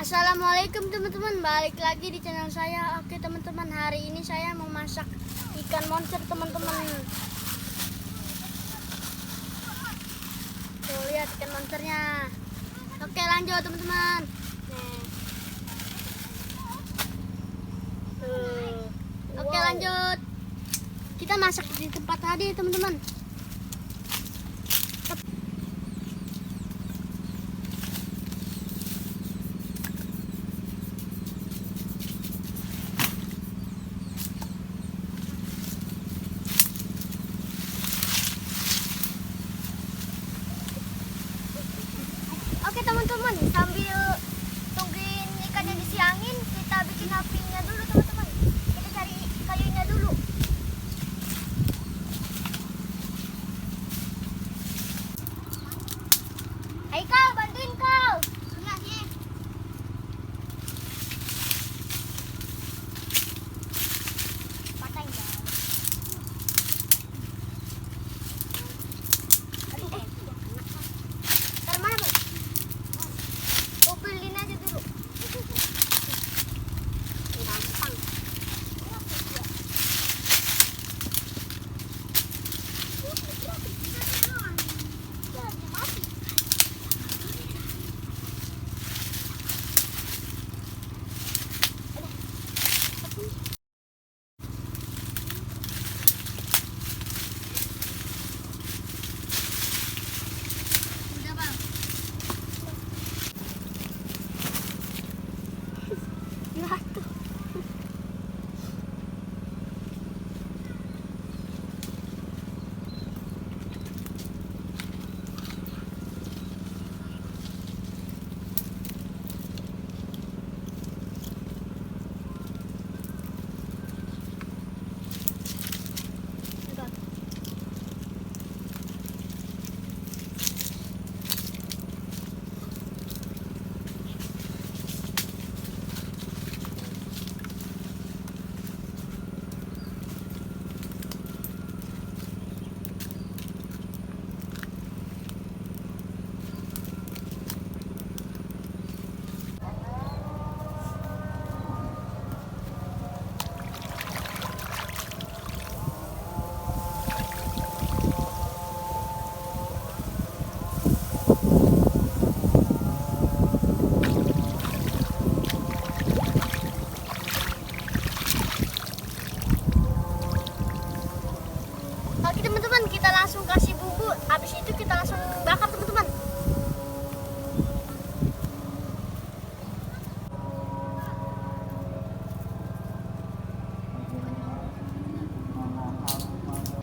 Assalamualaikum teman-teman, balik lagi di channel saya. Oke teman-teman, hari ini saya mau masak ikan monster teman-teman. Tuh lihat ikan monsternya. Oke lanjut teman-teman. Oke lanjut. Kita masak di tempat tadi teman-teman. Oke teman-teman, sambil tungguin ikannya disiangin, kita bikin apinya dulu teman-teman. Kita cari kayunya dulu. Hai kau, bantuin kau. Iya sih. Patahin kau. Aduh, taruh mana bang? Kumpulin aja dulu. Gampang. Udah bang. Jatuh. Oke teman-teman, kita langsung kasih bumbu. Habis itu kita langsung bakar teman-teman.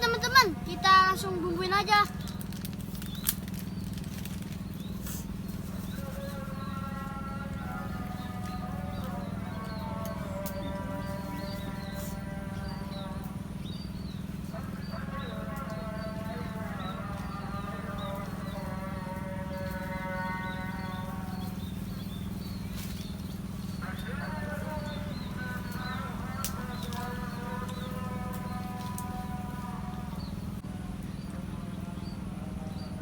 Teman-teman, kita langsung bumbuin aja.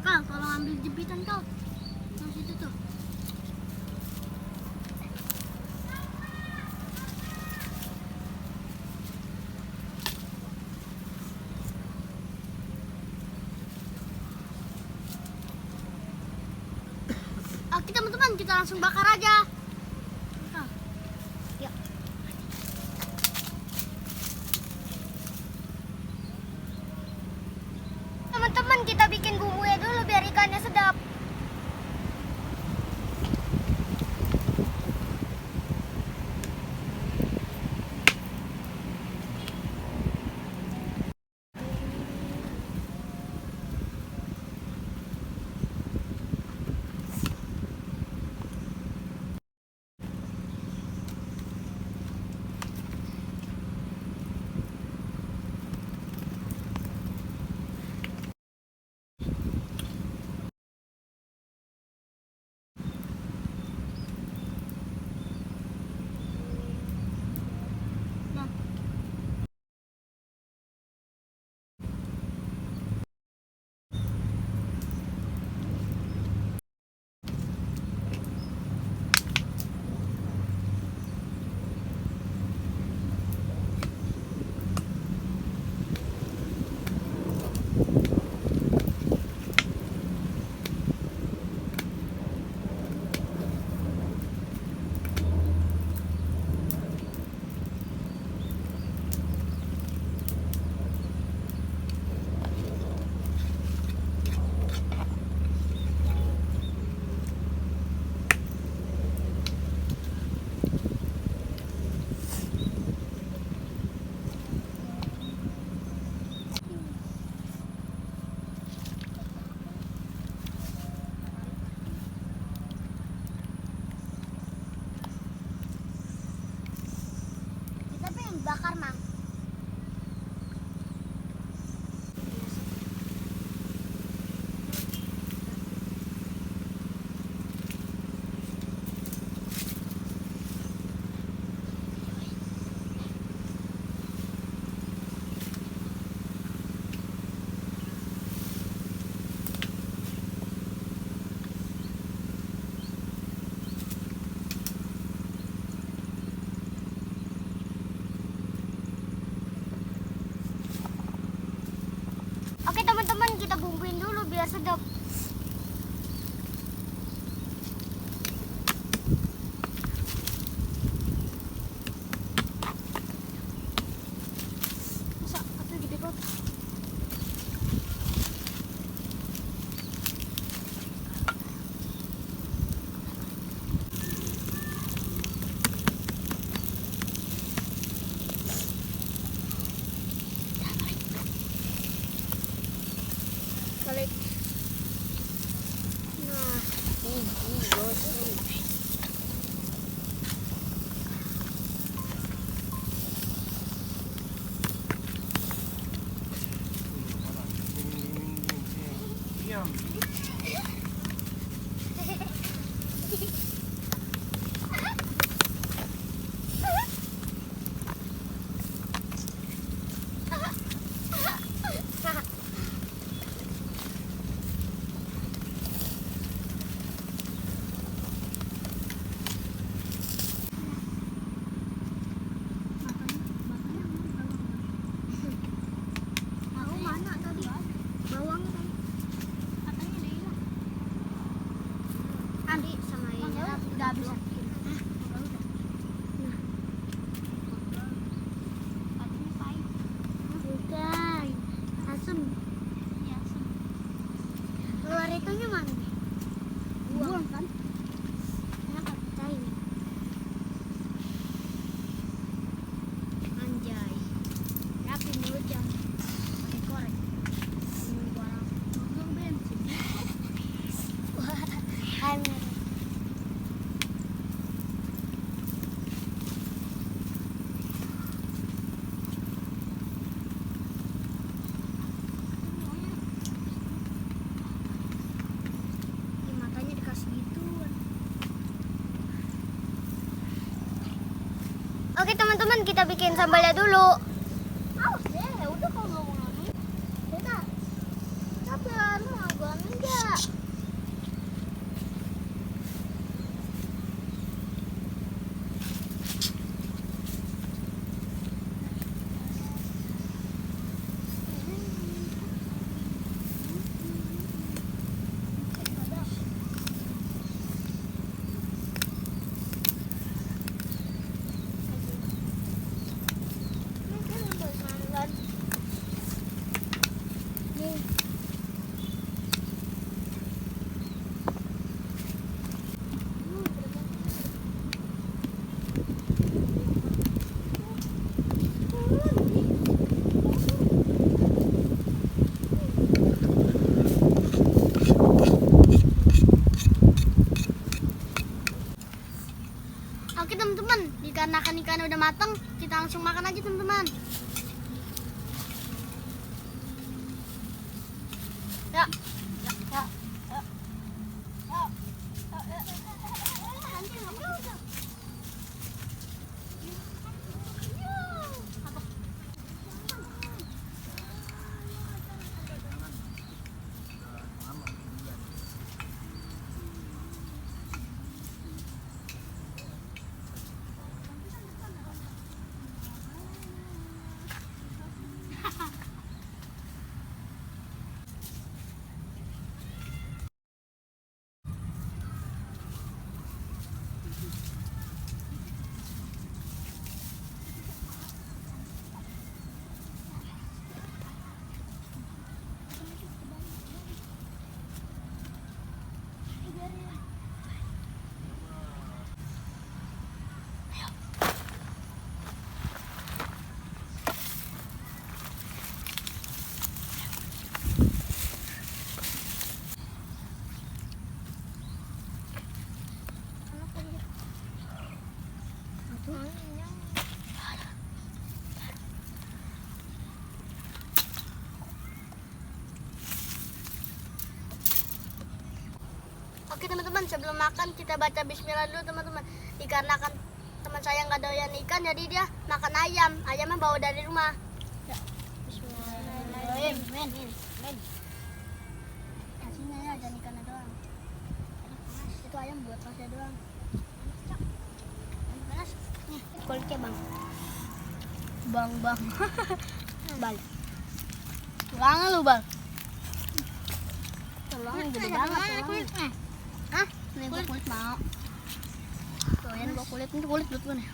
Kau, tolong ambil jepitan kau. Yang situ tuh. Oke teman-teman, kita langsung bakar aja. Yuk. Teman-teman, kita bikin bumbunya dulu biar ikannya sedap. dibakar, Mang. Oke teman-teman, kita bumbuin dulu biar sedap. Masa atau gede kok? Balik. Nah, ini gosong. Diam. Tahu mana tadi? Bawangnya tadi. Katanya udah hilang. Andi sama ini udah habis. Katanya pahit. Bukan. Asem. Iya, asem. Keluar itunya mana? Buang kan? Kenapa pecahin? Anjay. Rapi mulutnya. Pakai korek. Buang bensin. Wah, aneh. Ih, matanya dikasih gituan. Oke teman-teman, kita bikin sambalnya dulu. Awas deh, udah kalau nggak mau ngamen. Udah. Sabar, mau ngamen nggak? Nih. Oke teman-teman, dikarenakan ikan udah matang, kita langsung makan aja teman-teman. Ya. Ya. Ya. Ya. Ya. Nanti nggak. Oke teman-teman, sebelum makan kita baca bismillah dulu teman-teman. Dikarenakan teman saya nggak doyan ikan, jadi dia makan ayam. Ayamnya bawa dari rumah. Ya. Bismillahirrahmanirrahim. Men. Kasihnya ya, jangan ikannya doang. Itu ayam buat pasnya doang. Panas. Nih, kulitnya bang. Bang. Bal. Tulangan lu bang. Tulangan gede banget tulangnya. Hah? Nih gua kulit mau. Doyan gua kulit, ini kulit buat gua nih.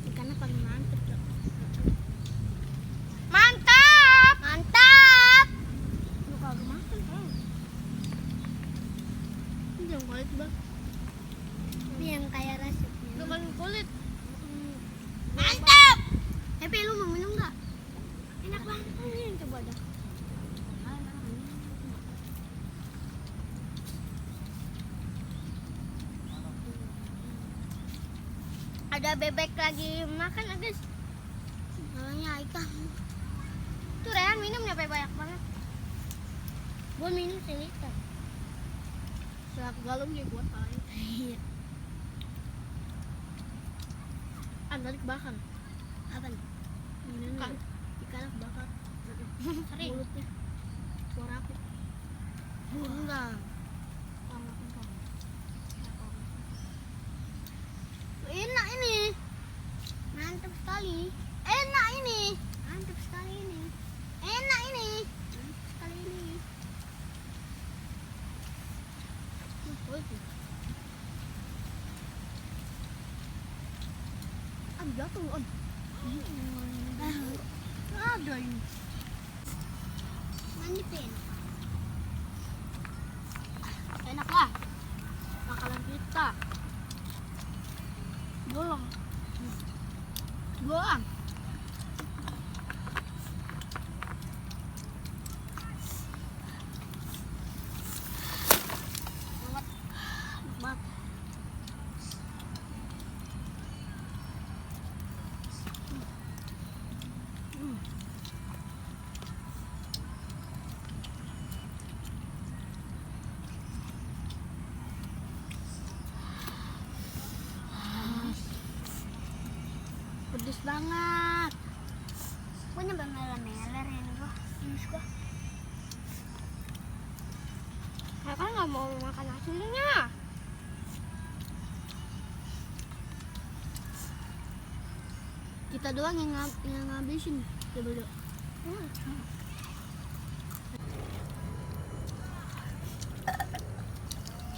Ikannya paling mantep loh. Mantap. Lu kagak makan tau. Ini yang kulit bang. Ini yang kayak resepnya. Lu kan kulit. Mantap. Happy, lu mau minum nggak? Enak banget. Ini coba dah. Ada bebek lagi makan guys. Namanya ikan. Tuh Rehan minum nyampe banyak banget. Gua minum seliter. Selak galon ya buat paling. Iya. Tadi kebakar. Apa nih? Ini ikan kebakar. Sering. Mulutnya. Suara api. Enggak. Enak ini. Mantap sekali. Enak ini. Mantap sekali ini. Enak ini. Mantap sekali ini. Jatuh om. Ada ini. Manipin. Enak lah. Makanan kita. Bolong. Bolong. Nikmat. Pedes banget. Gue nyampe meler-meler ini gua. Ini gua. Kakak nggak mau makan hasilnya. Kita doang yang ngabisin. Coba dulu.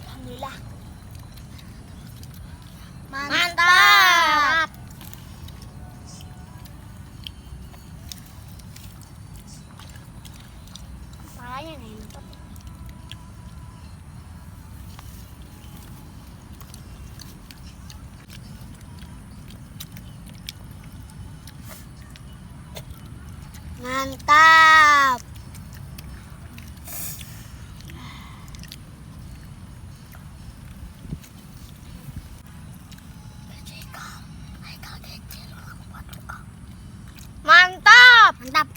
Alhamdulillah. Mantap. Palanya nih mantap. Mantap. Mantap. Mantap.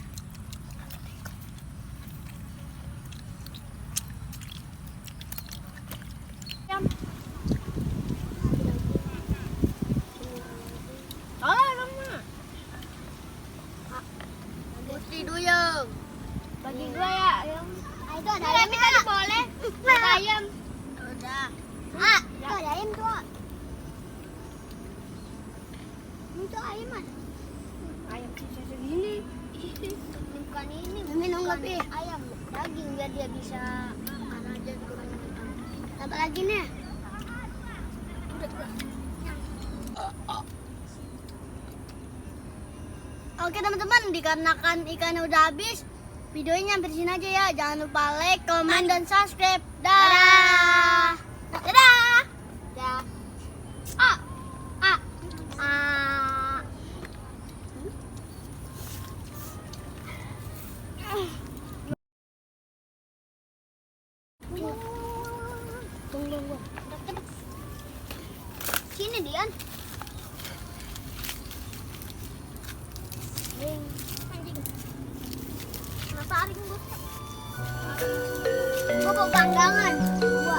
Duyung. Bagi gua ya, ayam. Itu ada ayam tadi boleh. Ada ayam. Udah. Itu ada ayam tuh. Itu ayam ada. Ayam sisa segini. Bukan ini. Minum lebih. Ayam daging biar dia bisa makan aja kurang. Tambah lagi nih. Oke teman-teman, dikarenakan ikannya udah habis, videonya sampai sini aja ya. Jangan lupa like, comment, dan subscribe. Dadah. Dadah. Dadah. Tunggu. Sini Dian. Anjing. Kenapa aring gue? mau panggangan. Dua.